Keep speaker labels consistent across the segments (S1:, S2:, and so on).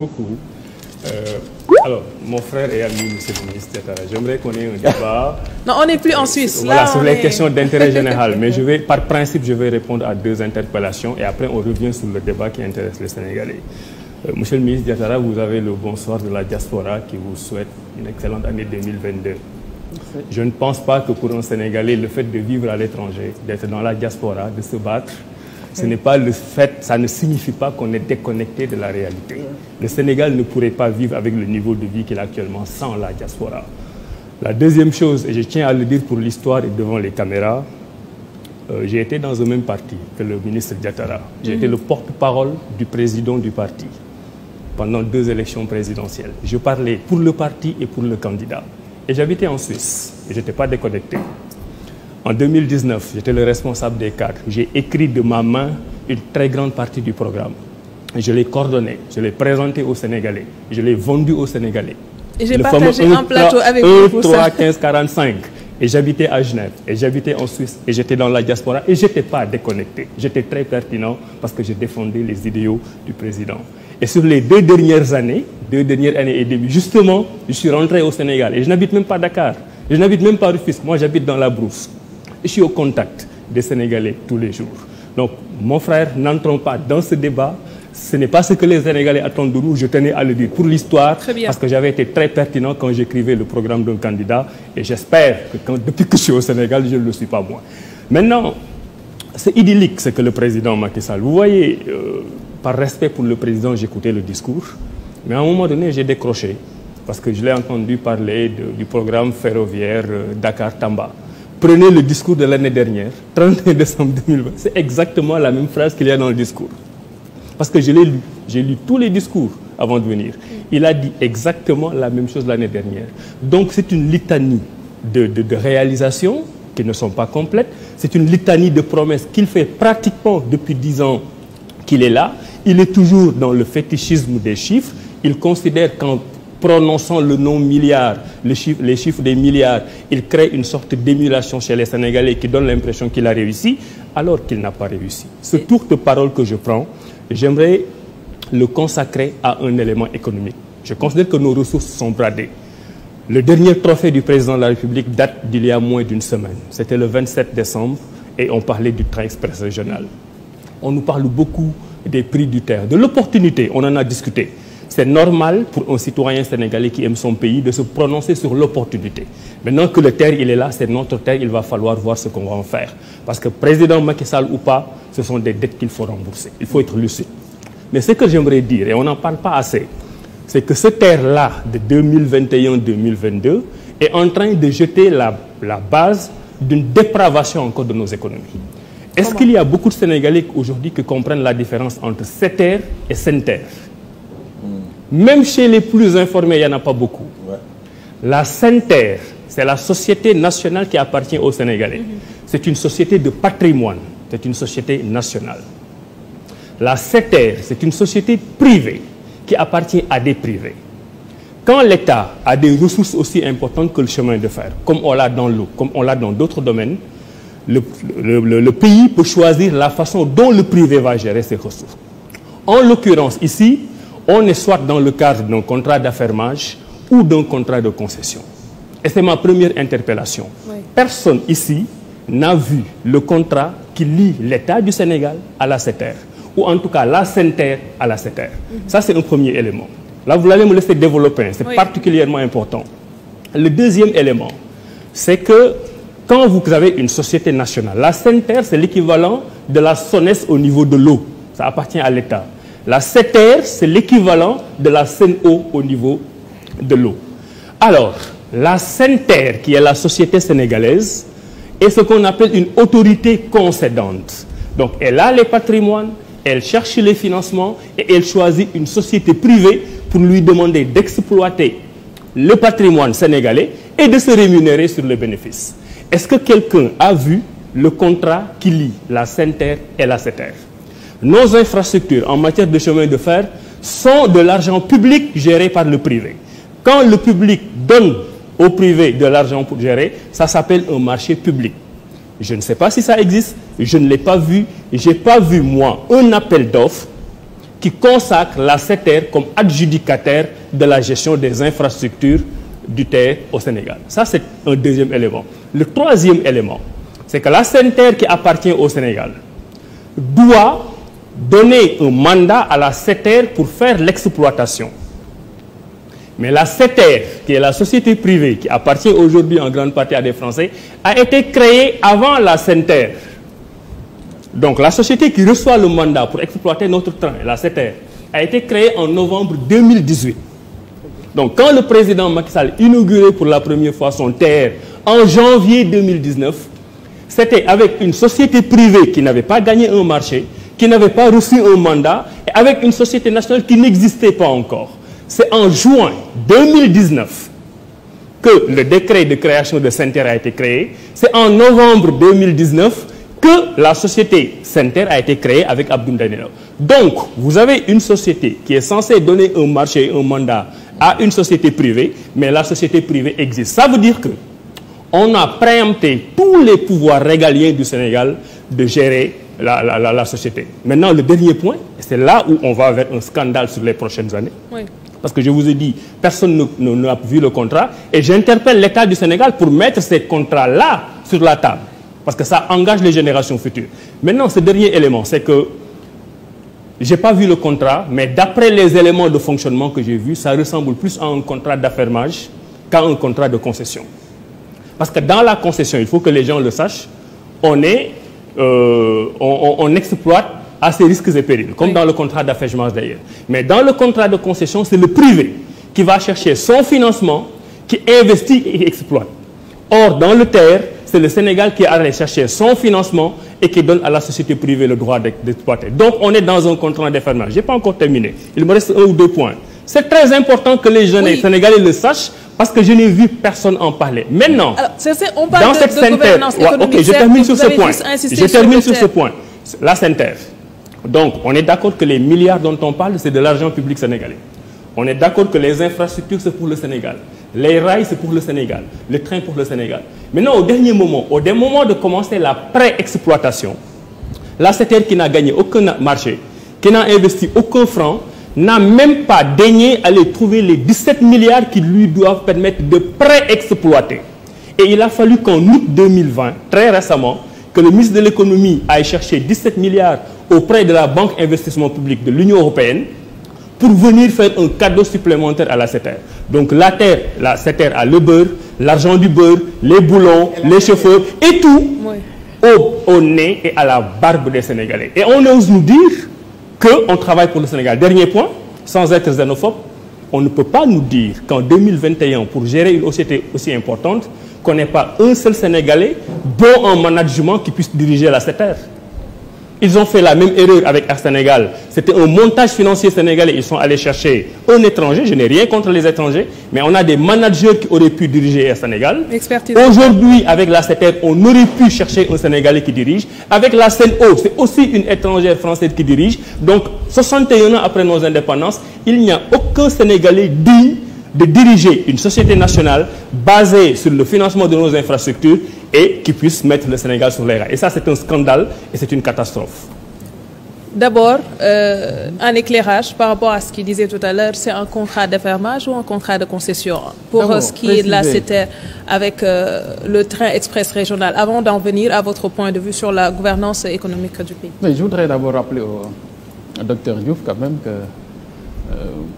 S1: Beaucoup. Alors, mon frère et ami, monsieur le ministre Diatara, j'aimerais qu'on ait un débat.
S2: Non, on n'est plus en Suisse.
S1: Voilà, sur les questions d'intérêt général. Mais par principe, je vais répondre à deux interpellations et après, on revient sur le débat qui intéresse les Sénégalais. Monsieur le ministre Diatara, vous avez le bonsoir de la diaspora qui vous souhaite une excellente année 2022. Je ne pense pas que pour un Sénégalais, le fait de vivre à l'étranger, d'être dans la diaspora, de se battre, ce n'est pas le fait, ça ne signifie pas qu'on est déconnecté de la réalité. Le Sénégal ne pourrait pas vivre avec le niveau de vie qu'il a actuellement sans la diaspora. La deuxième chose, et je tiens à le dire pour l'histoire et devant les caméras, j'ai été dans le même parti que le ministre Diatara. J'ai été le porte-parole du président du parti pendant 2 élections présidentielles. Je parlais pour le parti et pour le candidat. Et j'habitais en Suisse et je n'étais pas déconnecté. En 2019, j'étais le responsable des cadres. J'ai écrit de ma main une très grande partie du programme. Je l'ai coordonné, je l'ai présenté aux Sénégalais, je l'ai vendu aux Sénégalais.
S2: Et j'ai partagé un plateau avec vous pour
S1: 3, 15, 45. Et j'habitais à Genève, et j'habitais en Suisse, et j'étais dans la diaspora, et je n'étais pas déconnecté. J'étais très pertinent parce que je défendais les idéaux du président. Et sur les 2 dernières années, 2 dernières années et demie, justement, je suis rentré au Sénégal. Et je n'habite même pas Dakar, je n'habite même pas Rufisque, moi j'habite dans la brousse. Je suis au contact des Sénégalais tous les jours. Donc, mon frère, n'entrons pas dans ce débat. Ce n'est pas ce que les Sénégalais attendent de nous. Je tenais à le dire pour l'histoire, parce que j'avais été très pertinent quand j'écrivais le programme d'un candidat. Et j'espère que depuis que je suis au Sénégal, je ne le suis pas moins. Maintenant, c'est idyllique ce que le président Macky Sall. Vous voyez, par respect pour le président, j'écoutais le discours. Mais à un moment donné, j'ai décroché. Parce que je l'ai entendu parler du programme ferroviaire Dakar-Tamba. Prenez le discours de l'année dernière, 31 décembre 2020. C'est exactement la même phrase qu'il y a dans le discours. Parce que je l'ai lu. J'ai lu tous les discours avant de venir. Il a dit exactement la même chose l'année dernière. Donc c'est une litanie de réalisations qui ne sont pas complètes. C'est une litanie de promesses qu'il fait pratiquement depuis 10 ans qu'il est là. Il est toujours dans le fétichisme des chiffres. Il considère qu'en prononçant le nom milliard, les chiffres des milliards, il crée une sorte d'émulation chez les Sénégalais qui donne l'impression qu'il a réussi, alors qu'il n'a pas réussi. Ce tour de parole que je prends, j'aimerais le consacrer à un élément économique. Je considère que nos ressources sont bradées. Le dernier trophée du président de la République date d'il y a moins d'une semaine. C'était le 27 décembre et on parlait du train express régional. On nous parle beaucoup des prix du terre, de l'opportunité, on en a discuté. C'est normal pour un citoyen sénégalais qui aime son pays de se prononcer sur l'opportunité. Maintenant que le terre, il est là, c'est notre terre, il va falloir voir ce qu'on va en faire. Parce que président Macky Sall ou pas, ce sont des dettes qu'il faut rembourser. Il faut être lucide. Mais ce que j'aimerais dire, et on n'en parle pas assez, c'est que ce terre-là de 2021-2022 est en train de jeter la base d'une dépravation encore de nos économies. Est-ce qu'il y a beaucoup de Sénégalais aujourd'hui qui comprennent la différence entre SETER et SENTER? Même chez les plus informés, il n'y en a pas beaucoup. Ouais. La SENTER, c'est la société nationale qui appartient aux Sénégalais. C'est une société de patrimoine, c'est une société nationale. La SETER, c'est une société privée qui appartient à des privés. Quand l'État a des ressources aussi importantes que le chemin de fer, comme on l'a dans l'eau, comme on l'a dans d'autres domaines, le pays peut choisir la façon dont le privé va gérer ses ressources. En l'occurrence, ici, on est soit dans le cadre d'un contrat d'affermage ou d'un contrat de concession. Et c'est ma première interpellation. Oui. Personne ici n'a vu le contrat qui lie l'État du Sénégal à la SETER, ou en tout cas la SENTER à la SETER. Ça, c'est un premier élément. Là, vous allez me laisser développer, c'est particulièrement important. Le deuxième élément, c'est que quand vous avez une société nationale, la SENTER, c'est l'équivalent de la SONES au niveau de l'eau. Ça appartient à l'État. La SETER, c'est l'équivalent de la SEN'EAU au niveau de l'eau. Alors, la SENTER, qui est la société sénégalaise, est ce qu'on appelle une autorité concédante. Donc, elle a les patrimoines, elle cherche les financements et elle choisit une société privée pour lui demander d'exploiter le patrimoine sénégalais et de se rémunérer sur le bénéfice. Est-ce que quelqu'un a vu le contrat qui lie la SENTER et la SETER? Nos infrastructures en matière de chemin de fer sont de l'argent public géré par le privé. Quand le public donne au privé de l'argent pour gérer, ça s'appelle un marché public. Je ne sais pas si ça existe, je ne l'ai pas vu. Je n'ai pas vu, moi, un appel d'offres qui consacre la SETER comme adjudicataire de la gestion des infrastructures du TER au Sénégal. Ça, c'est un deuxième élément. Le troisième élément, c'est que la SENTER qui appartient au Sénégal doit donner un mandat à la SETER pour faire l'exploitation. Mais la SETER, qui est la société privée qui appartient aujourd'hui en grande partie à des Français, a été créée avant la SENTER. Donc la société qui reçoit le mandat pour exploiter notre train, la SETER, a été créée en novembre 2018. Donc quand le président Macky Sall inaugurait pour la première fois son TER en janvier 2019, c'était avec une société privée qui n'avait pas gagné un marché, qui n'avait pas reçu un mandat, et avec une société nationale qui n'existait pas encore. C'est en juin 2019 que le décret de création de SENTER a été créé. C'est en novembre 2019 que la société SENTER a été créée avec Abdou Daniel. Donc, vous avez une société qui est censée donner un marché, un mandat à une société privée, mais la société privée existe. Ça veut dire que on a préempté tous les pouvoirs régaliens du Sénégal de gérer la société. Maintenant, le dernier point, c'est là où on va vers un scandale sur les prochaines années. Oui. Parce que je vous ai dit, personne n'a vu le contrat. Et j'interpelle l'État du Sénégal pour mettre ces contrats-là sur la table. Parce que ça engage les générations futures. Maintenant, ce dernier élément, c'est que je n'ai pas vu le contrat, mais d'après les éléments de fonctionnement que j'ai vus, ça ressemble plus à un contrat d'affermage qu'à un contrat de concession. Parce que dans la concession, il faut que les gens le sachent, on exploite à ses risques et périls, comme dans le contrat d'affègement d'ailleurs. Mais dans le contrat de concession, c'est le privé qui va chercher son financement, qui investit et exploite. Or, dans le TER, c'est le Sénégal qui est allé chercher son financement et qui donne à la société privée le droit d'exploiter. Donc, on est dans un contrat d'affermage. Je n'ai pas encore terminé. Il me reste 1 ou 2 points. C'est très important que les jeunes Sénégalais le sachent parce que je n'ai vu personne en parler. Maintenant,
S2: alors, on parle dans cette gouvernance économique.
S1: Ok, je termine sur ce point. Je termine sur ce point. La SENTER. Donc, on est d'accord que les milliards dont on parle, c'est de l'argent public sénégalais. On est d'accord que les infrastructures, c'est pour le Sénégal. Les rails, c'est pour le Sénégal. Le train pour le Sénégal. Maintenant, au dernier moment, de commencer la pré-exploitation, la SETER qui n'a gagné aucun marché, qui n'a investi aucun franc, n'a même pas daigné aller trouver les 17 milliards qui lui doivent permettre de pré-exploiter. Et il a fallu qu'en août 2020, très récemment, que le ministre de l'économie aille chercher 17 milliards auprès de la Banque Investissement Public de l'Union européenne pour venir faire un cadeau supplémentaire à la SETER. Donc la SETER a le beurre, l'argent du beurre, les boulons, les chauffeurs et tout au nez et à la barbe des Sénégalais. Et on ose nous dire qu'on travaille pour le Sénégal. Dernier point, sans être xénophobe, on ne peut pas nous dire qu'en 2021, pour gérer une société aussi importante, qu'on n'ait pas un seul Sénégalais bon en management qui puisse diriger la SETER. Ils ont fait la même erreur avec Air Sénégal. C'était un montage financier sénégalais. Ils sont allés chercher un étranger. Je n'ai rien contre les étrangers, mais on a des managers qui auraient pu diriger Air Sénégal. Aujourd'hui, avec la SETER, on aurait pu chercher un Sénégalais qui dirige. Avec la CNO, c'est aussi une étrangère française qui dirige. Donc, 61 ans après nos indépendances, il n'y a aucun Sénégalais digne de diriger une société nationale basée sur le financement de nos infrastructures et qui puisse mettre le Sénégal sur les rails. Et ça, c'est un scandale et c'est une catastrophe.
S2: D'abord, un éclairage par rapport à ce qu'il disait tout à l'heure, c'est un contrat d'affermage ou un contrat de concession pour ce qui est de la SETER avec le train express régional, avant d'en venir à votre point de vue sur la gouvernance économique du pays.
S3: Mais je voudrais d'abord rappeler au docteur Diouf quand même que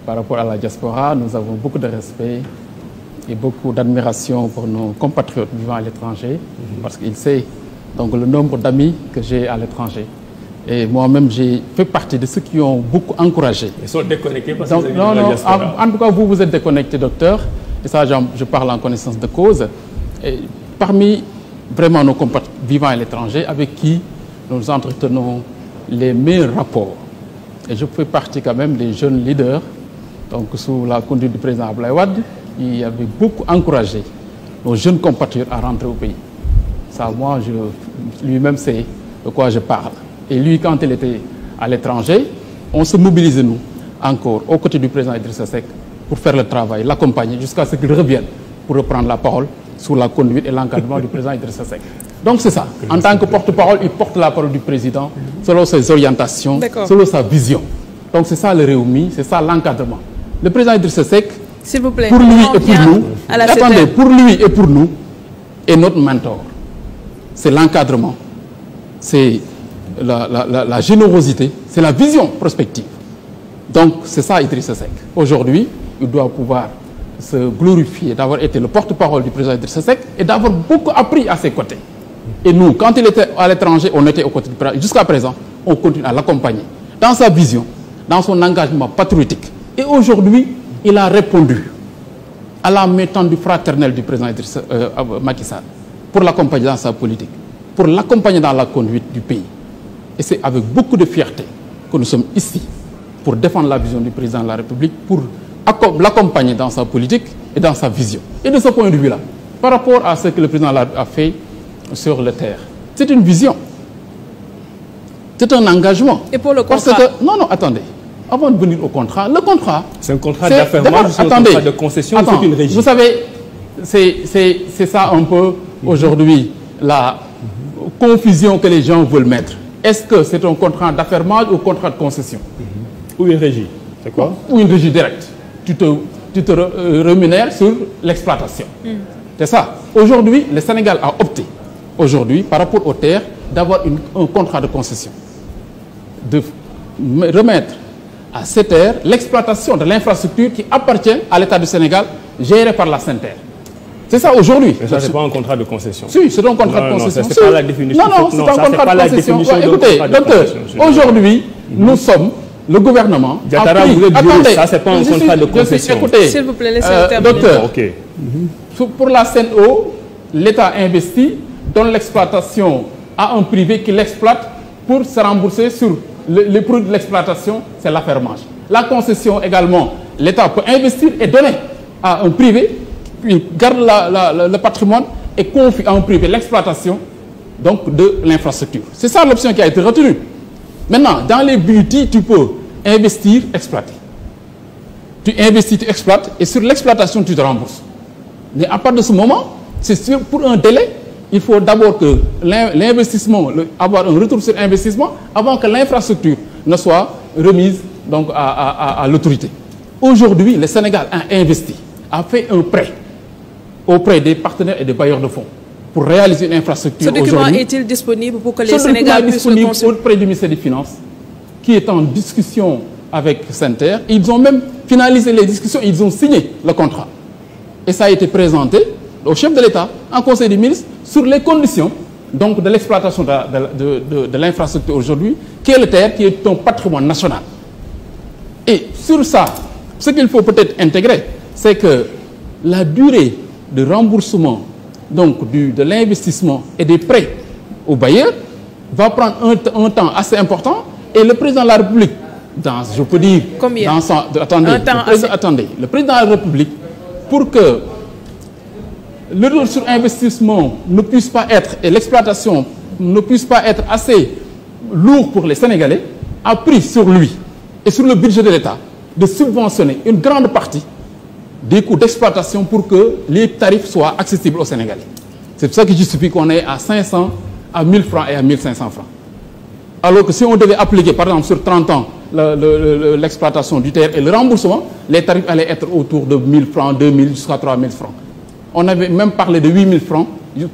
S3: par rapport à la diaspora, nous avons beaucoup de respect et beaucoup d'admiration pour nos compatriotes vivant à l'étranger, parce qu'il sait donc le nombre d'amis que j'ai à l'étranger. Et moi-même, j'ai fait partie de ceux qui ont beaucoup encouragé.
S1: Ils sont déconnectés parce
S3: donc,
S1: que
S3: non, en tout cas, vous êtes déconnecté, docteur. Et ça, je parle en connaissance de cause. Et parmi vraiment nos compatriotes vivant à l'étranger, avec qui nous entretenons les meilleurs rapports. Et je fais partie quand même des jeunes leaders, donc sous la conduite du président Abdoulaye Wade, qui avait beaucoup encouragé nos jeunes compatriotes à rentrer au pays. Ça, moi, lui-même sait de quoi je parle. Et lui, quand il était à l'étranger, on se mobilisait, nous, encore, aux côtés du président Idrissa Seck, pour faire le travail, l'accompagner, jusqu'à ce qu'il revienne pour reprendre la parole sous la conduite et l'encadrement du président Idrissa Seck. Donc c'est ça. En tant que porte-parole, il porte la parole du président selon ses orientations, selon sa vision. Donc c'est ça le Rewmi, c'est ça l'encadrement. Le président Idrissa Seck,
S2: s'il vous plaît,
S3: pour lui et pour nous, attendez, pour lui et pour nous, est notre mentor. C'est l'encadrement, c'est la générosité, c'est la vision prospective. Donc c'est ça Idrissa Seck. Aujourd'hui, il doit pouvoir se glorifier d'avoir été le porte-parole du président Idrissa Seck et d'avoir beaucoup appris à ses côtés. Et nous, quand il était à l'étranger, on était aux côtés du président. Jusqu'à présent, on continue à l'accompagner dans sa vision, dans son engagement patriotique. Et aujourd'hui, il a répondu à la main tendue fraternelle du président Macky Sall pour l'accompagner dans sa politique, pour l'accompagner dans la conduite du pays. Et c'est avec beaucoup de fierté que nous sommes ici pour défendre la vision du président de la République, pour l'accompagner dans sa politique et dans sa vision. Et de ce point de vue-là, par rapport à ce que le président a fait sur le terre, c'est une vision. C'est un engagement.
S2: Et pour le contrat?
S3: Parce que, non, attendez. Avant de venir au contrat, le contrat...
S1: C'est un contrat d'affairement, c'est un contrat de concession, c'est une régie.
S3: Vous savez, c'est ça un peu, aujourd'hui, la confusion que les gens veulent mettre. Est-ce que c'est un contrat d'affairement ou un contrat de concession?
S1: Ou une régie, c'est quoi?
S3: Ou une régie directe. Tu te rémunères sur l'exploitation. C'est ça. Aujourd'hui, le Sénégal a opté, aujourd'hui, par rapport aux terres, d'avoir un contrat de concession. De remettre à ces terres l'exploitation de l'infrastructure qui appartient à l'État du Sénégal, géré par la SENTER. C'est ça aujourd'hui.
S1: Mais ça, c'est pas un contrat de concession.
S3: Si, c'est un contrat de concession.
S1: Non, c'est pas la définition.
S3: Non, c'est un contrat de concession. Écoutez, docteur, aujourd'hui, nous sommes, le gouvernement...
S1: Diatara, vous êtes juriste, ça, c'est pas un contrat de concession.
S2: S'il vous plaît, laissez-le terminer.
S3: Docteur,
S1: OK.
S3: Pour la CNO, l'État investit, donne l'exploitation à un privé qui l'exploite pour se rembourser sur les produits de l'exploitation, c'est l'affermage. La concession également, l'État peut investir et donner à un privé, puis garde le patrimoine et confie à un privé l'exploitation donc de l'infrastructure. C'est ça l'option qui a été retenue. Maintenant, dans les BUT, tu peux investir, exploiter. Tu investis, tu exploites et sur l'exploitation, tu te rembourses. Mais à partir de ce moment, c'est sûr, pour un délai, il faut d'abord que l'investissement, avoir un retour sur investissement avant que l'infrastructure ne soit remise donc, à l'autorité. Aujourd'hui, le Sénégal a investi, a fait un prêt auprès des partenaires et des bailleurs de fonds pour réaliser une infrastructure.
S2: Ce document est-il disponible pour que les Sénégalais puissent le consulter?
S3: Auprès du ministère des Finances, qui est en discussion avec SENTER. Ils ont même finalisé les discussions, ils ont signé le contrat. Et ça a été présenté au chef de l'État, en Conseil des ministres, sur les conditions donc, de l'exploitation de l'infrastructure aujourd'hui, qui est le terre, qui est un patrimoine national. Et sur ça, ce qu'il faut peut-être intégrer, c'est que la durée de remboursement donc, de l'investissement et des prêts aux bailleurs va prendre un temps assez important. Et le président de la République, je peux dire...
S2: Combien?
S3: Attendez, le président de la République, pour que le retour sur investissement ne puisse pas être, et l'exploitation ne puisse pas être assez lourd pour les Sénégalais, a pris sur lui et sur le budget de l'État de subventionner une grande partie des coûts d'exploitation pour que les tarifs soient accessibles aux Sénégalais. C'est pour ça que justifie qu'on est à 500, à 1000 francs et à 1500 francs. Alors que si on devait appliquer, par exemple, sur 30 ans, l'exploitation du terre et le remboursement, les tarifs allaient être autour de 1000 francs, 2000 jusqu'à 3000 francs. On avait même parlé de 8000 francs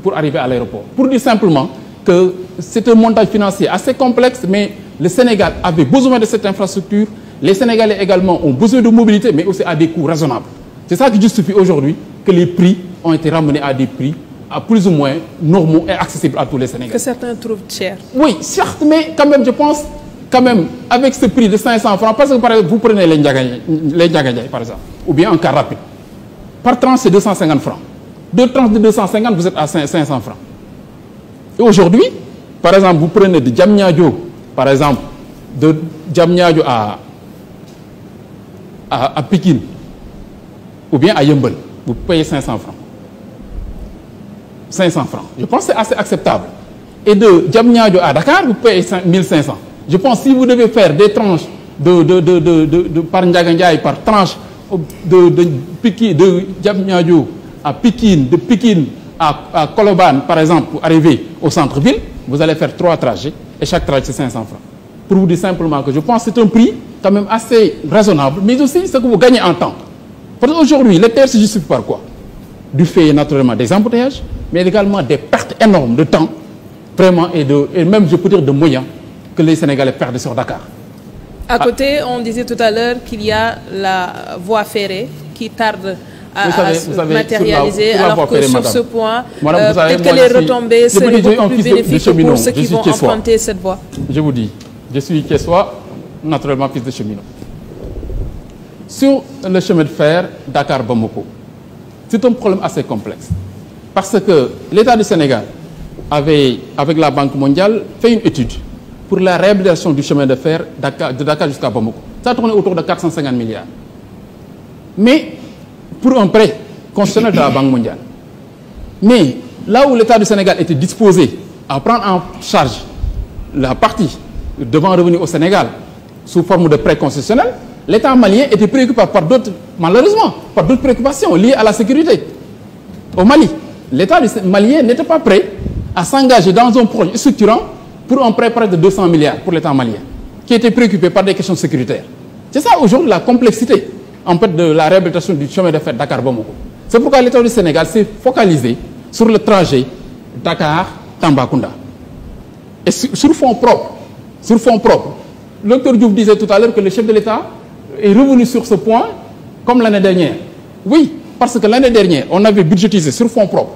S3: pour arriver à l'aéroport. Pour dire simplement que c'est un montage financier assez complexe, mais le Sénégal avait besoin de cette infrastructure. Les Sénégalais également ont besoin de mobilité, mais aussi à des coûts raisonnables. C'est ça qui justifie aujourd'hui que les prix ont été ramenés à des prix à plus ou moins normaux et accessibles à tous les Sénégalais.
S2: Que certains trouvent cher.
S3: Oui, certes, mais quand même, je pense, quand même, avec ce prix de 500 francs, parce que par exemple, vous prenez les Ndiaganiaï, par exemple, ou bien un car rapide. Par tranche, c'est 250 francs. Deux tranches de 250, vous êtes à 500 francs. Et aujourd'hui, par exemple, vous prenez de Diamniadio, par exemple, de Diamniadio à Pékin, ou bien à Yembel, vous payez 500 francs. 500 francs. Je pense que c'est assez acceptable. Et de Diamniadio à Dakar, vous payez 1500. Je pense que si vous devez faire des tranches par Ndiaganiaï, par tranche de Diamniadio à Pékin, de Pékin à Koloban, par exemple, pour arriver au centre-ville, vous allez faire 3 trajets et chaque trajet c'est 500 francs. Pour vous dire simplement que je pense que c'est un prix quand même assez raisonnable, mais aussi ce que vous gagnez en temps. Parce qu'aujourd'hui, les terres se justifient par quoi? Du fait naturellement des embouteillages, mais également des pertes énormes de temps, vraiment, et même, je peux dire, de moyens que les Sénégalais perdent sur Dakar.
S2: À côté, on disait tout à l'heure qu'il y a la voie ferrée qui tarde à se matérialiser, alors que sur ce point, peut-être que les retombées seraient beaucoup plus bénéfiques pour ceux qui vont emprunter cette voie.
S3: Je vous dis, je suis Thiessois, naturellement fils de cheminot. Sur le chemin de fer Dakar-Bamako, c'est un problème assez complexe. Parce que l'État du Sénégal avait, avec la Banque mondiale, fait une étude pour la réhabilitation du chemin de fer de Dakar jusqu'à Bamako. Ça tournait autour de 450 milliards. Mais pour un prêt constitutionnel de la Banque mondiale. Mais là où l'État du Sénégal était disposé à prendre en charge la partie devant revenir au Sénégal sous forme de prêt constitutionnel, l'État malien était préoccupé par d'autres, malheureusement, par d'autres préoccupations liées à la sécurité. Au Mali, l'État malien n'était pas prêt à s'engager dans un projet structurant pour un prêt près de 200 milliards pour l'État malien, qui était préoccupé par des questions sécuritaires. C'est ça aujourd'hui la complexité en fait de la réhabilitation du chemin de fer Dakar-Bamako. C'est pourquoi l'État du Sénégal s'est focalisé sur le trajet Dakar-Tambacounda. Et sur fonds propres, le docteur Diouf disait tout à l'heure que le chef de l'État est revenu sur ce point comme l'année dernière. Oui, parce que l'année dernière, on avait budgétisé sur fonds propres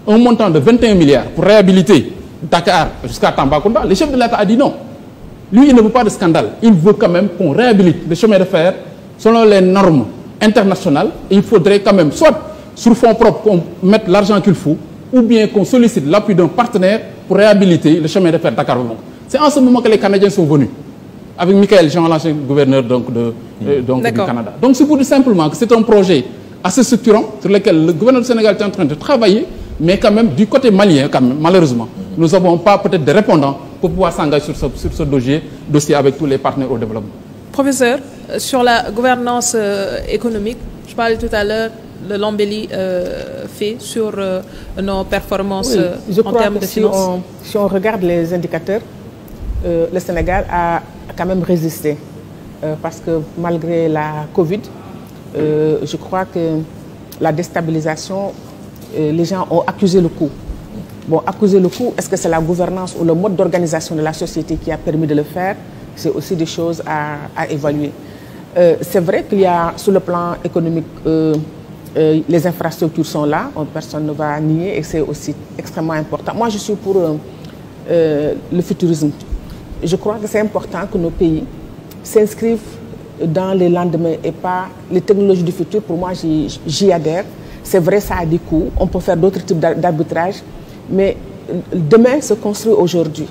S3: un montant de 21 milliards pour réhabiliter Dakar jusqu'à Tambacounda. Le chef de l'État a dit non. Lui, il ne veut pas de scandale. Il veut quand même qu'on réhabilite le chemin de fer selon les normes internationales. Et il faudrait quand même, soit sur fonds propres, qu'on mette l'argent qu'il faut, ou bien qu'on sollicite l'appui d'un partenaire pour réhabiliter le chemin de fer Dakar-Bamako. C'est en ce moment que les Canadiens sont venus, avec Michael Jean, l'ancien gouverneur du Canada. Donc c'est pour dire simplement que c'est un projet assez structurant sur lequel le gouverneur du Sénégal est en train de travailler, mais quand même du côté malien, quand même, malheureusement, nous n'avons pas peut-être de répondants pour pouvoir s'engager sur ce dossier avec tous les partenaires au développement.
S2: Professeur, sur la gouvernance économique, je parlais tout à l'heure de l'embellie fait sur nos performances en termes de finances.
S4: Si on regarde les indicateurs, le Sénégal a quand même résisté parce que malgré la Covid, je crois que la déstabilisation, les gens ont accusé le coup. Bon, accuser le coup, est-ce que c'est la gouvernance ou le mode d'organisation de la société qui a permis de le faire? C'est aussi des choses à évaluer. C'est vrai qu'il y a, sur le plan économique, les infrastructures sont là, personne ne va nier, et c'est aussi extrêmement important. Moi, je suis pour le futurisme. Je crois que c'est important que nos pays s'inscrivent dans les lendemains et pas les technologies du futur. Pour moi, j'y adhère. C'est vrai, ça a des coûts. On peut faire d'autres types d'arbitrage. Mais demain se construit aujourd'hui.